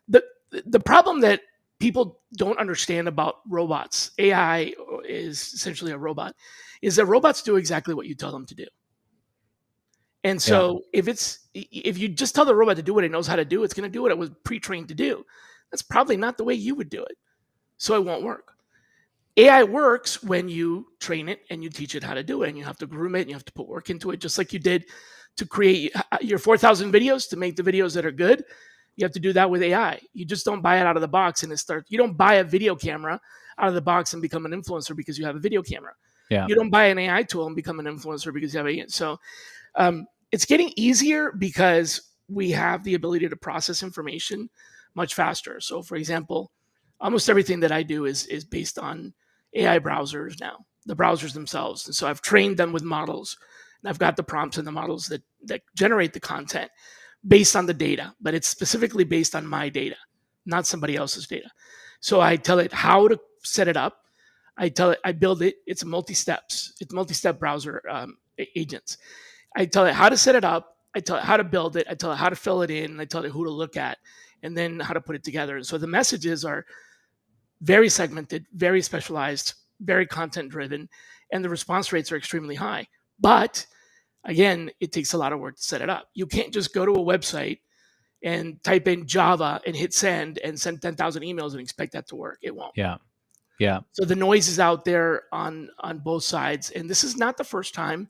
The the problem that people don't understand about robots, AI is essentially a robot, is that robots do exactly what you tell them to do. And Yeah. so if you just tell the robot to do what it knows how to do, it's going to do what it was pre-trained to do. That's probably not the way you would do it. So it won't work. AI works when you train it and you teach it how to do it, and you have to groom it and you have to put work into it, just like you did to create your 4,000 videos, to make the videos that are good. You have to do that with AI. You just don't buy it out of the box and you don't buy a video camera out of the box and become an influencer because you have a video camera. Yeah. You don't buy an AI tool and become an influencer because you have a. So it's getting easier because we have the ability to process information much faster. So, for example, almost everything that I do is based on AI browsers now, the browsers themselves. And so I've trained them with models, and I've got the prompts and the models that generate the content based on the data, but it's specifically based on my data, not somebody else's data. So I tell it how to set it up. I build it. It's multi-step browser agents. I tell it how to set it up. I tell it how to build it. I tell it how to fill it in. And I tell it who to look at, and then how to put it together. And so the messages are very segmented, very specialized, very content driven, and the response rates are extremely high. But again, it takes a lot of work to set it up. You can't just go to a website and type in Java and hit send and send 10,000 emails and expect that to work. It won't. Yeah. Yeah. So the noise is out there on both sides, and this is not the first time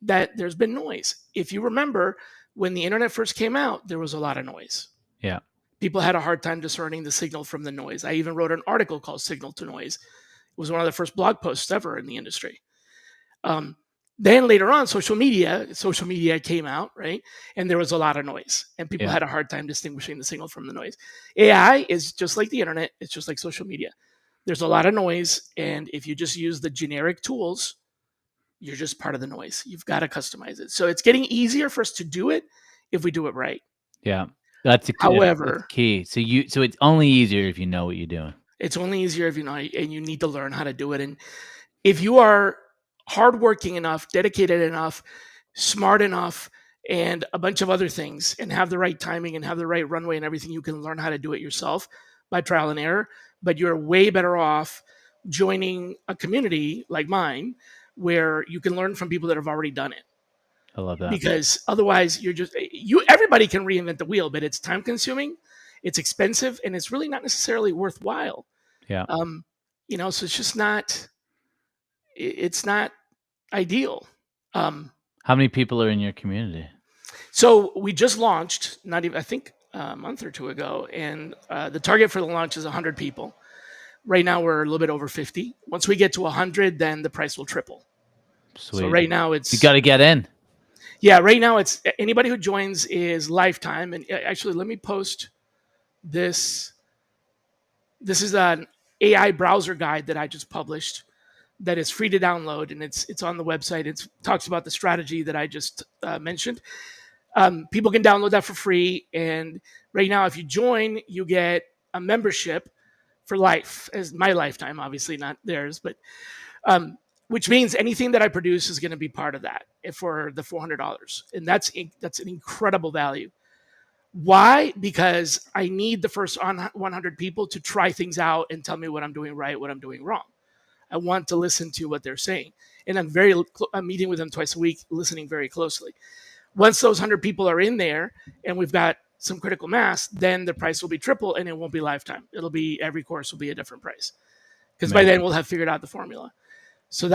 that there's been noise. If you remember, when the internet first came out, there was a lot of noise. Yeah. People had a hard time discerning the signal from the noise. I even wrote an article called "Signal to Noise." It was one of the first blog posts ever in the industry. Um, then later on, social media came out, right? And there was a lot of noise, and people Yeah. had a hard time distinguishing the signal from the noise. AI is just like the internet; it's just like social media. There's a lot of noise, and if you just use the generic tools, you're just part of the noise. You've got to customize it. So it's getting easier for us to do it if we do it right. Yeah. That's However, key. So it's only easier if you know what you're doing. it's only easier if you know, and you need to learn how to do it. And if you are hardworking enough, dedicated enough, smart enough, and a bunch of other things, and have the right timing and have the right runway and everything, you can learn how to do it yourself by trial and error. But you're way better off joining a community like mine where you can learn from people that have already done it. I love that. Because otherwise everybody can reinvent the wheel, but it's time consuming, it's expensive, and it's really not necessarily worthwhile. Yeah. um so it's just not, it's not ideal. um How many people are in your community? so we just launched, not even, I think, a month or two ago, and the target for the launch is 100 people. Right now we're a little bit over 50. Once we get to 100, then the price will triple. So Sweet. right now You it's got to get in. yeah, right now it's anybody who joins is lifetime. And actually, let me post this. This is an AI browser guide that I just published that is free to download, and it's on the website. It talks about the strategy that I just mentioned. People can download that for free, and right now, if you join, you get a membership for life, as my lifetime, obviously not theirs, but which means anything that I produce is going to be part of that for the $400, and that's an incredible value. Why? Because I need the first 100 people to try things out and tell me what I'm doing right, what I'm doing wrong. I want to listen to what they're saying, and I'm meeting with them twice a week, listening very closely. Once those 100 people are in there, and we've got some critical mass, then the price will be triple, and it won't be lifetime. It'll be every course will be a different price, because by then we'll have figured out the formula. So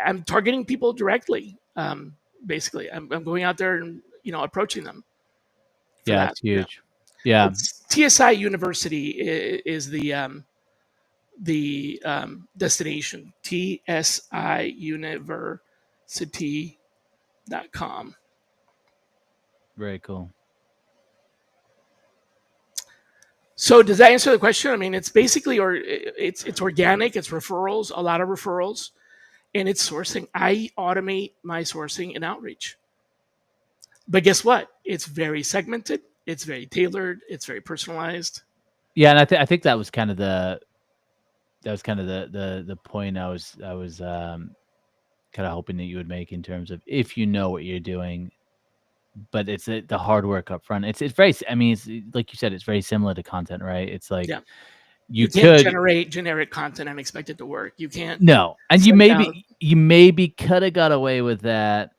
I'm targeting people directly. Basically, I'm going out there and approaching them for Yeah, that. it's Yeah. huge. Yeah. It's TSI University is the destination. TSIuniversity.com. Very cool. So does that answer the question? I mean, it's basically, or it's organic, it's referrals, a lot of referrals, and it's sourcing. I automate my sourcing and outreach. But guess what? It's very segmented, it's very tailored, it's very personalized. Yeah, and I think that was kind of the the point I was kind of hoping that you would make in terms of if you know what you're doing, but it's the hard work up front. It's very. I mean, it's like you said, it's very similar to content, right? It's like Yeah. you You can't could generate generic content and expect it to work. You can't no, and send out. you maybe could have got away with that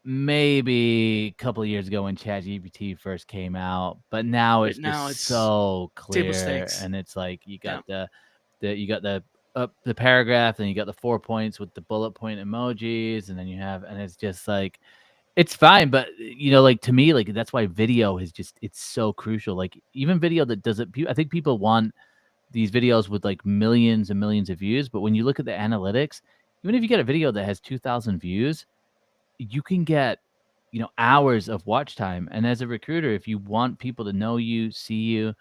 maybe a couple of years ago when ChatGPT first came out, but now But it's now just it's so table clear, stakes. and it's like you Yeah. got you got the paragraph, and you got the 4 points with the bullet point emojis, and then you have, and it's just like it's fine, but like to me, like that's why video is just it's so crucial. Like even video that doesn't, I think people want these videos with like millions and millions of views, but when you look at the analytics, even if you get a video that has 2,000 views, you can get hours of watch time. And as a recruiter, if you want people to know you, see you,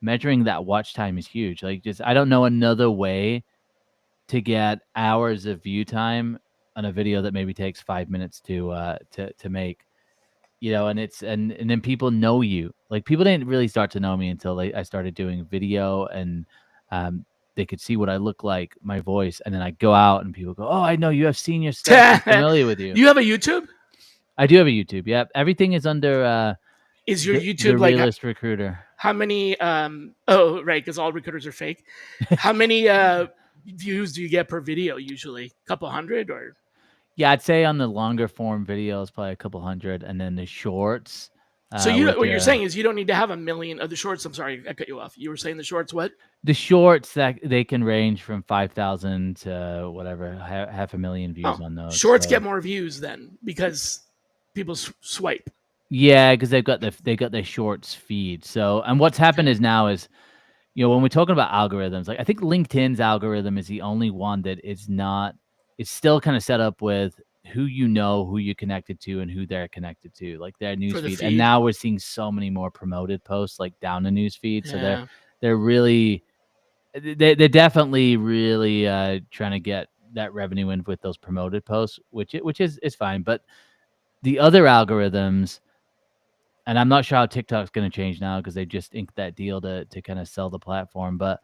measuring that watch time is huge. Like just I don't know another way to get hours of view time on a video that maybe takes 5 minutes to make. And it's and then people know you. Like people didn't really start to know me until I started doing video, and um they could see what I look like, my voice, and then I go out and people go, "Oh, I know you. I've seen your stuff. I'm familiar with you." You have a YouTube? I do have a YouTube. Yep. Everything is under Is your the YouTube like realist recruiter. how many oh, right, because all recruiters are fake. How many views do you get per video usually? A couple hundred or Yeah, I'd say on the longer form videos, probably a couple hundred, and then the shorts, So Which what you're saying is you don't need to have a million of the shorts. I'm sorry, I cut you off. You were saying the shorts what? the shorts that they can range from 5,000 to whatever, half a million views Oh, on those. shorts So get more views then because people swipe. yeah, because they got their shorts feed. So and what's happened Okay. is now is when we're talking about algorithms, like I think LinkedIn's algorithm is the only one that is not. It's still kind of set up with who who you're connected to, and who they're connected to, like their For the newsfeed. And feed. now we're seeing so many more promoted posts like down the newsfeed. So Yeah. they're really they're definitely really trying to get that revenue in with those promoted posts, which is fine. But the other algorithms, and I'm not sure how TikTok's going to change now because they just inked that deal to kind of sell the platform. But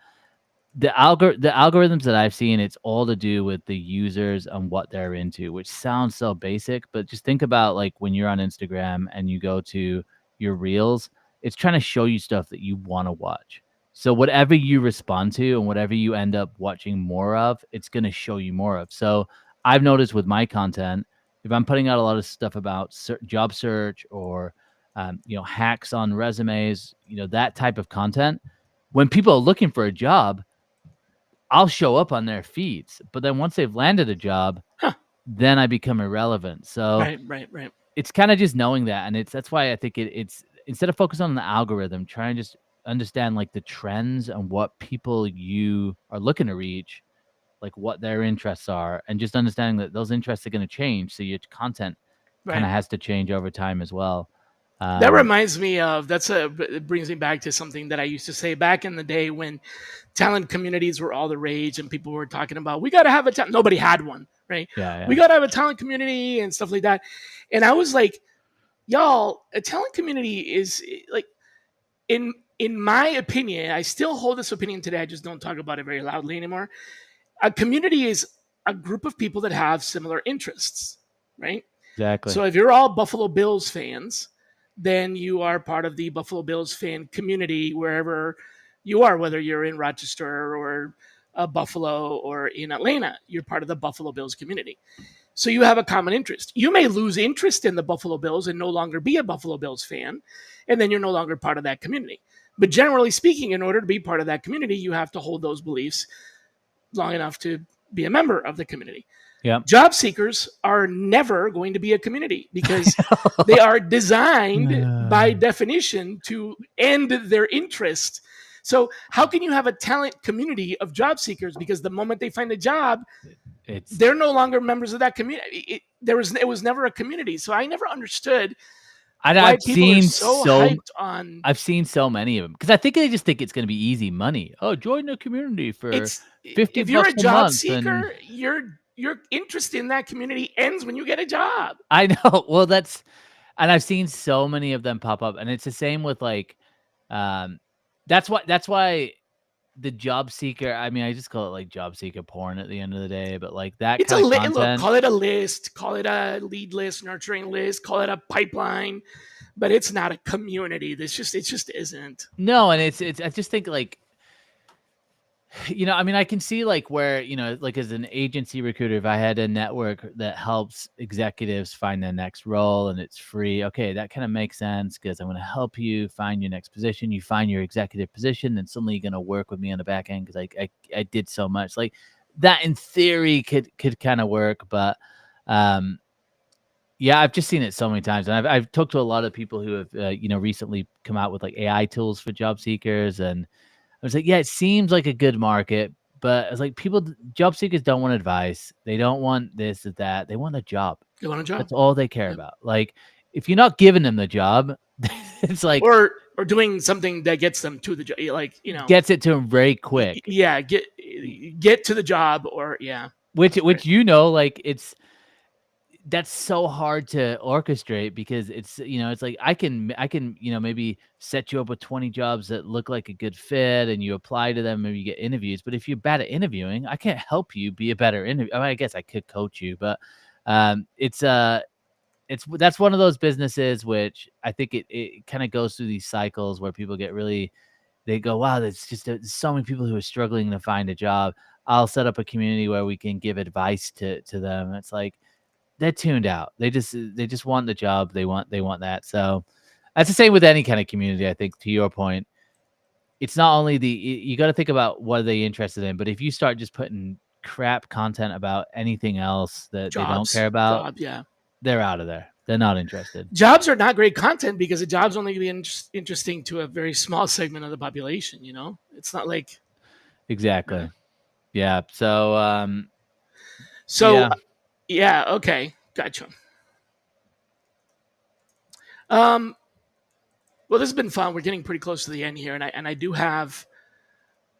the algorithms that I've seen, it's all to do with the users and what they're into, which sounds so basic, but just think about like when you're on Instagram and you go to your reels, it's trying to show you stuff that you want to watch. So whatever you respond to and whatever you end up watching more of, it's going to show you more of. So I've noticed with my content, if I'm putting out a lot of stuff about job search or hacks on resumes, that type of content, when people are looking for a job, I'll show up on their feeds, but then once they've landed a job, Huh. then I become irrelevant. So Right. it's kind of just knowing that, and that's why I think it's instead of focusing on the algorithm, try and just understand like the trends and what people you are looking to reach, like what their interests are, and just understanding that those interests are going to change. So your content kind Right. of has to change over time as well. That reminds me of it brings me back to something that I used to say back in the day when talent communities were all the rage and people were talking about we got to have a talent. Nobody had one, right? We Yeah, got to have a talent community and stuff like that. And I was like, y'all, a talent community is like in my opinion, I still hold this opinion today. I just don't talk about it very loudly anymore. A community is a group of people that have similar interests, right? exactly. So if you're all Buffalo Bills fans, then you are part of the Buffalo Bills fan community wherever you are, whether you're in Rochester or Buffalo or in Atlanta, you're part of the Buffalo Bills community. So you have a common interest. You may lose interest in the Buffalo Bills and no longer be a Buffalo Bills fan, and then you're no longer part of that community. But generally speaking, in order to be part of that community, you have to hold those beliefs long enough to be a member of the community. Yep. Job seekers are never going to be a community because they are designed by definition to end their interest. So how can you have a talent community of job seekers? Because the moment they find a job, It's they're no longer members of that community. It was never a community. So I never understood and why people are so hyped on I've seen so many of them because I think they just think it's going to be easy money. Oh, join the community for it's. 50 If you're bucks a a job month. And seeker, your interest in that community ends when you get a job. I know. Well, and I've seen so many of them pop up, and it's the same with like, um, that's why the job seeker. I mean, I just call it like job seeker porn at the end of the day, but like that It's a kind of look, content. call it a list, call it a lead list, nurturing list, call it a pipeline, but it's not a community. It just isn't. No, and it's. I just think like I mean, I can see like where, like as an agency recruiter, if I had a network that helps executives find their next role and it's free, okay, that kind of makes sense because I'm going to help you find your next position. You find your executive position, and suddenly you're going to work with me on the back end because I did so much. Like that in theory could kind of work, but um, yeah, I've just seen it so many times, and I've talked to a lot of people who have recently come out with like AI tools for job seekers, and I was like, yeah, it seems like a good market, but it's like job seekers don't want advice. They don't want this or that. They want a job. You want a job, That's all they care yeah. about. Like, if you're not giving them the job, it's like Or doing something that gets them to the job, like gets it to them very quick. yeah, get to the job, or yeah, Which right. like that's so hard to orchestrate because it's like I can maybe set you up with 20 jobs that look like a good fit and you apply to them, maybe you get interviews, but if you're bad at interviewing, I can't help you be a better interview. I mean, I guess I could coach you, but that's one of those businesses which I think it kind of goes through these cycles where people get really, they go, wow, there's so many people who are struggling to find a job. I'll set up a community where we can give advice to them. It's like they're tuned out. They just want the job. They want that. So That's the same with any kind of community. I think, to your point, it's not only you got to think about what are they interested in, but if you start just putting crap content about anything else that they don't care about, Yeah. they're out of there. They're not interested. Jobs are not great content because a job's only going to be interesting to a very small segment of the population. You know, it's not like Exactly. Yeah. So, so. Yeah. Okay. Gotcha. Well, this has been fun. We're getting pretty close to the end here, and I do have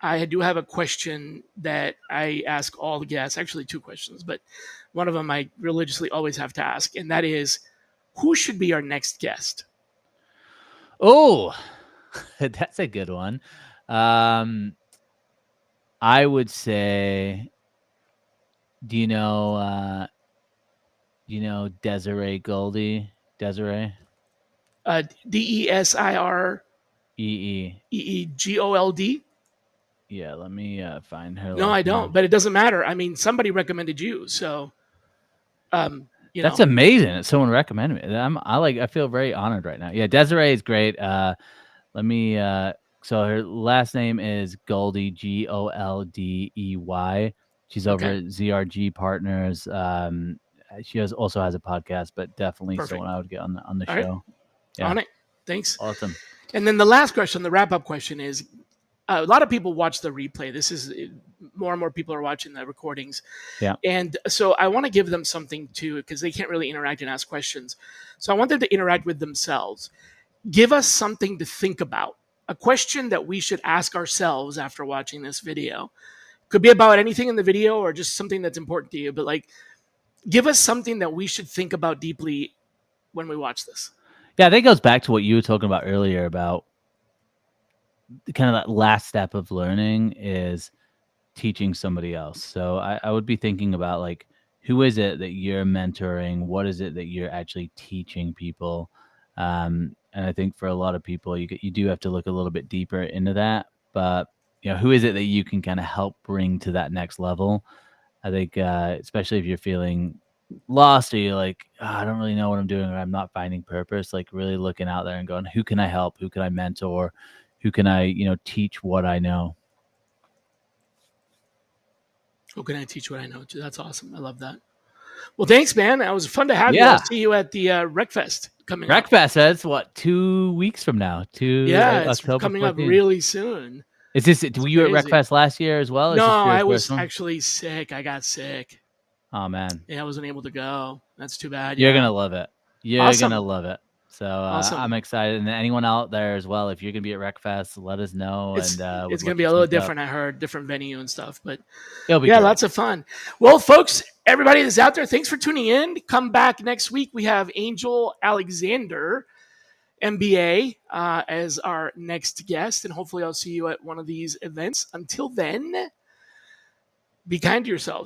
a question that I ask all the guests. Actually, two questions, but one of them I religiously always have to ask, and that is, who should be our next guest? Oh, that's a good one. I would say, do you know Desiree Goldie? Desiree DESIREEGOLD. EE. Yeah, let me find her No, I last don't. name. But it doesn't matter. I mean, somebody recommended you, so That's amazing that someone recommended me. I feel very honored right now. Yeah, Desiree is great. Let me so her last name is Goldie, Goldey. She's over Okay. at ZRG Partners. She also has a podcast, but definitely Perfect. someone I would get on the All right. show. Yeah. On it. Thanks. Awesome. And then the last question, the wrap up question is, a lot of people watch the replay. This is more and more people are watching the recordings. Yeah. And so I want to give them something too, because they can't really interact and ask questions. So I want them to interact with themselves. Give us something to think about. A question that we should ask ourselves after watching this video. Could be about anything in the video or just something that's important to you, but like give us something that we should think about deeply when we watch this. Yeah, I think it goes back to what you were talking about earlier about kind of that last step of learning is teaching somebody else. So I would be thinking about like, who is it that you're mentoring? What is it that you're actually teaching people? And I think for a lot of people, you do have to look a little bit deeper into that. But who is it that you can kind of help bring to that next level? I think, especially if you're feeling lost or you're like, I don't really know what I'm doing or I'm not finding purpose, like really looking out there and going, who can I help? Who can I mentor? Who can I, teach what I know? Who can I teach what I know? That's awesome. I love that. Well, thanks, man. It was fun to have you. Yeah. I'll see you at the RecFest coming up. RecFest, that's what, 2 weeks from now? It's October coming 14th. up really soon. Is this? Were you at RecFest last year as well? Or No, is this your I was first one? actually sick. I got sick. Oh man, Yeah, I wasn't able to go. That's too bad. you're gonna love it. You're Awesome. gonna love it. So Awesome. I'm excited, and anyone out there as well. If you're gonna be at RecFest, let us know. It's and gonna be a little different. I heard different venue and stuff, but it'll be yeah, great. lots of fun. Well, folks, everybody that's out there, thanks for tuning in. Come back next week. We have Angel Alexander, MBA, as our next guest, and hopefully I'll see you at one of these events. Until then, be kind to yourselves.